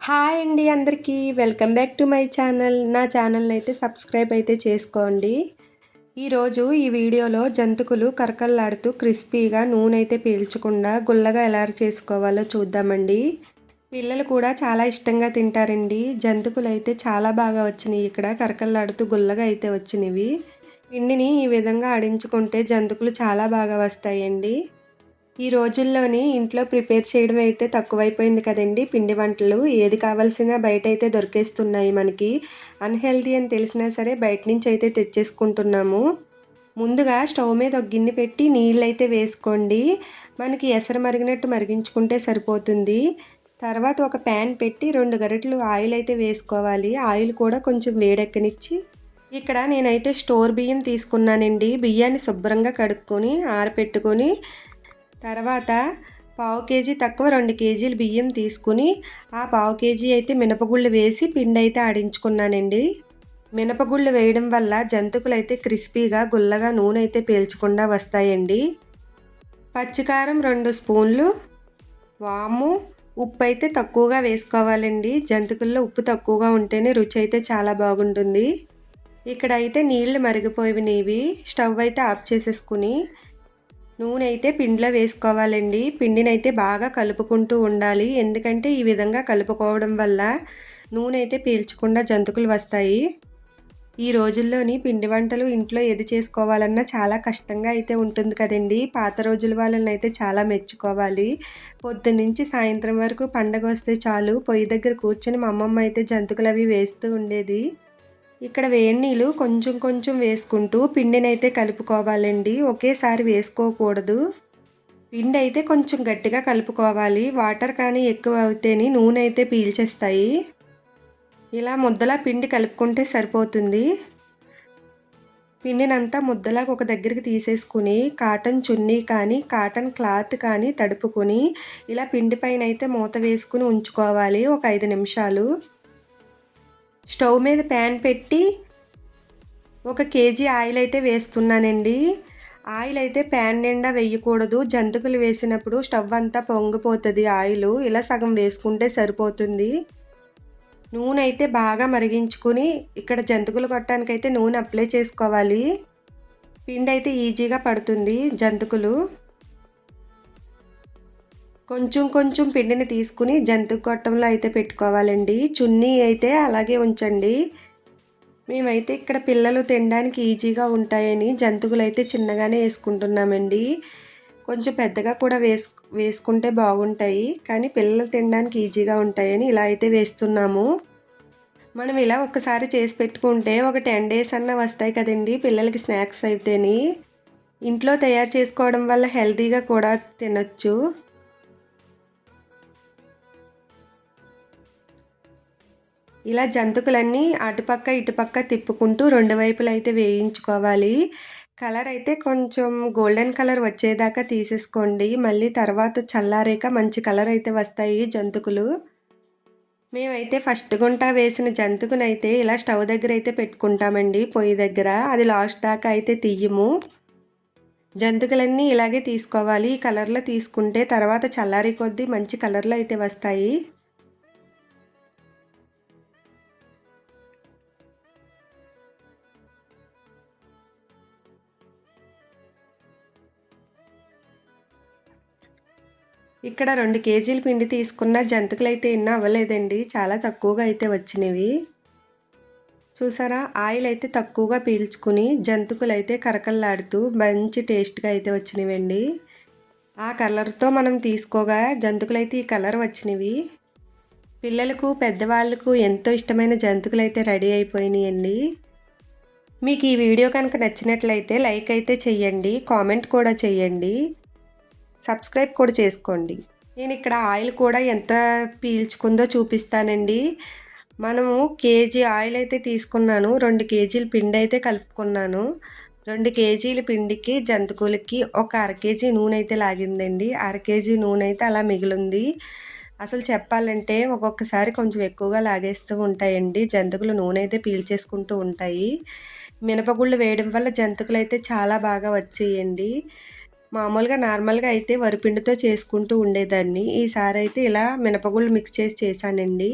Hi అండి అందరికీ welcome back to my channel. నా ఛానల్ని అయితే సబ్స్క్రైబ్ అయితే చేసుకోండి. ఈరోజు ఈ వీడియోలో జంతుకులు కరకల్లాడుతూ క్రిస్పీగా నూనె అయితే పీల్చకుండా గుల్లగా ఎలా చేసుకోవాలో చూద్దామండి. పిల్లలు కూడా చాలా ఇష్టంగా తింటారండి. జంతుకులు అయితే చాలా బాగా వచ్చినాయి. ఇక్కడ కరకల్లాడుతూ గుల్లగా అయితే వచ్చినవి. పిండిని ఈ విధంగా ఆడించుకుంటే జంతుకులు చాలా బాగా వస్తాయండి. ఈ రోజుల్లోని ఇంట్లో ప్రిపేర్ చేయడం అయితే తక్కువైపోయింది కదండి. పిండి వంటలు ఏది కావాల్సినా బయట అయితే దొరికేస్తున్నాయి మనకి. అన్హెల్దీ అని తెలిసినా సరే బయట నుంచి అయితే తెచ్చేసుకుంటున్నాము. ముందుగా స్టవ్ మీద ఒక గిన్నె పెట్టి నీళ్ళు అయితే వేసుకోండి. మనకి ఎసరు మరిగినట్టు మరిగించుకుంటే సరిపోతుంది. తర్వాత ఒక ప్యాన్ పెట్టి 2 గరిటెలు ఆయిల్ అయితే వేసుకోవాలి. ఆయిల్ కూడా కొంచెం వేడెక్కనిచ్చి ఇక్కడ నేనైతే స్టోర్ బియ్యం తీసుకున్నానండి. బియ్యాన్ని శుభ్రంగా కడుక్కొని ఆరపెట్టుకొని తర్వాత పావు కేజీ తక్కువ 2 కేజీలు బియ్యం తీసుకుని ఆ పావు కేజీ అయితే మినపగుళ్ళు వేసి పిండి అయితే ఆడించుకున్నానండి. మినపగుళ్ళు వేయడం వల్ల జంతుకులు అయితే క్రిస్పీగా గుల్లగా నూనె అయితే పీల్చకుండా వస్తాయండి. పచ్చికారం 2 స్పూన్లు, వాము, ఉప్పు అయితే తక్కువగా వేసుకోవాలండి. జంతుకుల్లో ఉప్పు తక్కువగా ఉంటేనే రుచి అయితే చాలా బాగుంటుంది. ఇక్కడ అయితే నీళ్లు మరిగిపోయినవి. స్టవ్ అయితే ఆఫ్ చేసేసుకుని నూనె అయితే పిండిలో వేసుకోవాలండి. పిండిని అయితే బాగా కలుపుకుంటూ ఉండాలి. ఎందుకంటే ఈ విధంగా కలుపుకోవడం వల్ల నూనె అయితే పీల్చకుండా జంతుకులు వస్తాయి. ఈ రోజుల్లోని పిండి వంటలు ఇంట్లో ఏది చేసుకోవాలన్నా చాలా కష్టంగా అయితే ఉంటుంది కదండి. పాత రోజుల వాళ్ళని అయితే చాలా మెచ్చుకోవాలి. పొద్దున్నుంచి సాయంత్రం వరకు పండగ వస్తే చాలు పొయ్యి దగ్గర కూర్చొని మా అమ్మమ్మ అయితే జంతుకులు అవి వేస్తూ ఉండేది. ఇక్కడ వేడి నీళ్ళు కొంచెం కొంచెం వేసుకుంటూ పిండిని అయితే కలుపుకోవాలండి. ఒకేసారి వేసుకోకూడదు. పిండి అయితే కొంచెం గట్టిగా కలుపుకోవాలి. వాటర్ కానీ ఎక్కువ అవుతేనే నూనె అయితే పీల్చేస్తాయి. ఇలా ముద్దలా పిండి కలుపుకుంటే సరిపోతుంది. పిండినంతా ముద్దలా ఒక దగ్గరికి తీసేసుకుని కాటన్ చున్నీ కానీ కాటన్ క్లాత్ కానీ తడుపుకొని ఇలా పిండి పైన అయితే మూత వేసుకుని ఉంచుకోవాలి ఒక 5 నిమిషాలు. స్టవ్ మీద ప్యాన్ పెట్టి 1 కేజీ ఆయిల్ అయితే వేస్తున్నానండి. ఆయిల్ అయితే ప్యాన్ నిండా వేయకూడదు. జంతుకులు వేసినప్పుడు స్టవ్ అంతా పొంగిపోతుంది ఆయిల్. ఇలా సగం వేసుకుంటే సరిపోతుంది. నూనె అయితే బాగా మరిగించుకుని ఇక్కడ జంతుకులు కొట్టడానికైతే నూనె అప్లై చేసుకోవాలి. పిండి అయితే ఈజీగా పడుతుంది జంతుకులు. కొంచెం కొంచెం పిండిని తీసుకుని జంతు గొట్టంలో అయితే పెట్టుకోవాలండి. చున్నీ అయితే అలాగే ఉంచండి. మేమైతే ఇక్కడ పిల్లలు తినడానికి ఈజీగా ఉంటాయని జంతుకులు అయితే చిన్నగానే వేసుకుంటున్నామండి. కొంచెం పెద్దగా కూడా వేసుకుంటే బాగుంటాయి, కానీ పిల్లలు తినడానికి ఈజీగా ఉంటాయని ఇలా అయితే వేస్తున్నాము. మనం ఇలా ఒక్కసారి చేసి పెట్టుకుంటే ఒక 10 డేస్ అన్నా వస్తాయి కదండి పిల్లలకి స్నాక్స్ అయితేని. ఇంట్లో తయారు చేసుకోవడం వల్ల హెల్తీగా కూడా తినొచ్చు. ఇలా జంతుకులన్నీ అటుపక్క ఇటుపక్క తిప్పుకుంటూ 2 వైపులు అయితే వేయించుకోవాలి. కలర్ అయితే కొంచెం గోల్డెన్ కలర్ వచ్చేదాకా తీసేసుకోండి. మళ్ళీ తర్వాత చల్లారాక మంచి కలర్ అయితే వస్తాయి జంతుకులు. మేమైతే ఫస్ట్ గుంట వేసిన జంతుకునైతే ఇలా స్టవ్ దగ్గర అయితే పెట్టుకుంటామండి పొయ్యి దగ్గర. అది లాస్ట్ దాకా అయితే తీయము. జంతుకులన్నీ ఇలాగే తీసుకోవాలి. ఈ కలర్లో తీసుకుంటే తర్వాత చల్లారి కొద్దీ మంచి కలర్లో అయితే వస్తాయి. ఇక్కడ 2 కేజీల పిండి తీసుకున్న జంతుకులు అయితే ఎన్నో అవ్వలేదండి. చాలా తక్కువగా అయితే వచ్చినవి. చూసారా, ఆయిల్ అయితే తక్కువగా పీల్చుకుని జంతుకులు అయితే కరకల్లాడుతూ మంచి టేస్ట్గా అయితే వచ్చినవండి. ఆ కలర్తో మనం తీసుకోగా జంతుకులు అయితే ఈ కలర్ వచ్చినవి. పిల్లలకు పెద్దవాళ్ళకు ఎంతో ఇష్టమైన జంతుకులు అయితే రెడీ అయిపోయినాయండి. మీకు ఈ వీడియో కనుక నచ్చినట్లయితే లైక్ అయితే చెయ్యండి, కామెంట్ కూడా చెయ్యండి, సబ్స్క్రైబ్ కూడా చేసుకోండి. నేను ఇక్కడ ఆయిల్ కూడా ఎంత పీల్చుకుందో చూపిస్తానండి. మనము కేజీ ఆయిల్ అయితే తీసుకున్నాను. 2 కేజీల పిండి అయితే కలుపుకున్నాను. 2 కేజీల పిండికి జంతుకులకి ఒక 1/2 కేజీ నూనె అయితే లాగిందండి. 1/2 కేజీ నూనె అయితే అలా మిగిలింది. అసలు చెప్పాలంటే ఒక్కొక్కసారి కొంచెం ఎక్కువగా లాగేస్తూ ఉంటాయండి. జంతుకులు నూనె అయితే పీల్చేసుకుంటూ ఉంటాయి. మినపగుళ్ళు వేయడం వల్ల జంతుకులు అయితే చాలా బాగా వచ్చేయండి. మామూలుగా నార్మల్గా అయితే వరిపిండితో చేసుకుంటూ ఉండేదాన్ని. ఈసారి అయితే ఇలా మినపగుళ్ళు మిక్స్ చేసి చేశానండి.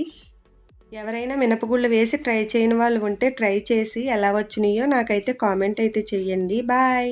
ఎవరైనా మినపగుళ్ళు వేసి ట్రై చేయని వాళ్ళు ఉంటే ట్రై చేసి ఎలా వచ్చినాయో నాకైతే కామెంట్ అయితే చెయ్యండి. బాయ్.